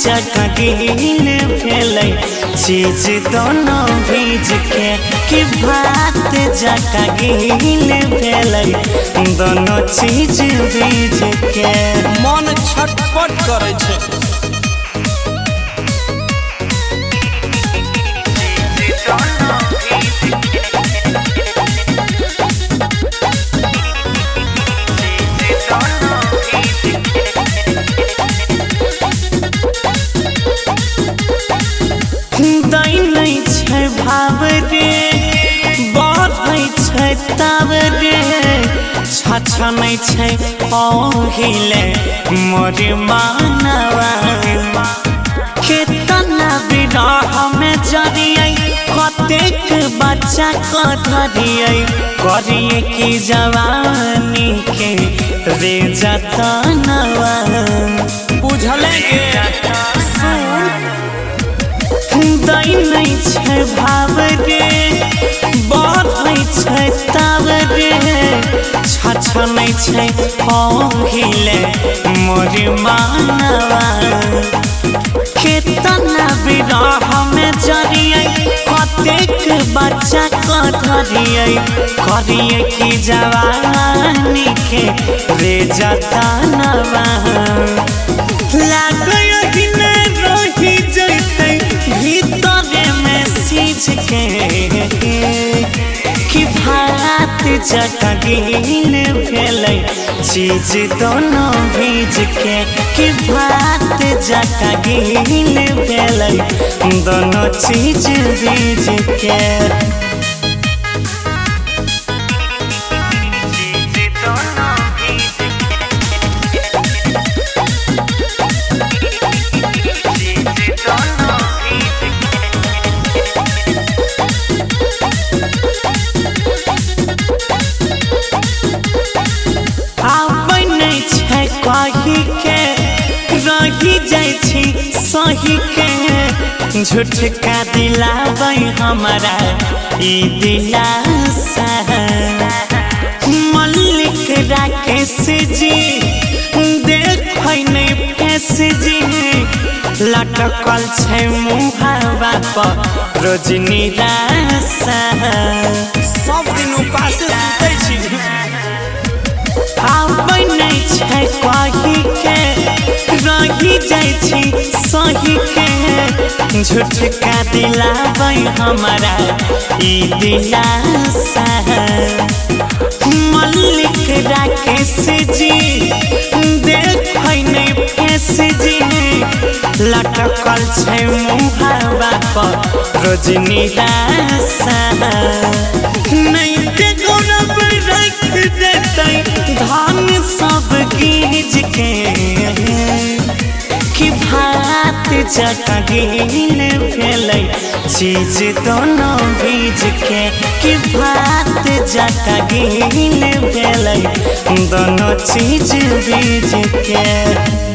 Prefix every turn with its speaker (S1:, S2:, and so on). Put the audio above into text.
S1: जगह गील भेलै चीज दोनों भीज के कि भात जगह गील भेलै दोनों चीज भीज के
S2: मन छटपट करे छे।
S1: भाव रे बढ़ै छै तब रे छछनै छै पहिले मोर मानवा केतना विरह में जरियै कतेक बच्चा को धरियै करिए की जवानी के रे जतनवा
S2: बुझले गे
S1: दै नै छै भाव रे बढ़ै छै तब रे छछनै छै पहिले मोर मानवा केतना विरह में जरियै कतेक बच्चा को धरियै करिए की जवानी के रे जतनवा लागै रही जैतै भीतर में सीझ के कि भात जगह गील भेलै चीज दोनों भीज के कि भात जगह गील भेलै दोनों चीज भीज के कही के रही जाइ छी सही के झूठ का दिलाबै हमरा ई दिलासा मल्लिक राकेश जी देखै नै फेस जी लटकल छै मुहावा पर रोज निराशा
S2: सब दिन उपासे सुतै छी।
S1: आबै नै छै कही के रही जाइ छी सही के झूठ का दिलाबै हमरा ई दिलासा मल्लिक राकेश जी देखै नै फेस जी लटकल छै मुहावा पर रोज निराशा नै के गौरव रख देतै धान सब गीज के कि भात जगह गील भेलै चीज दोनों भीज के कि भात जगह गील भेलै दोनों चीज भीज के।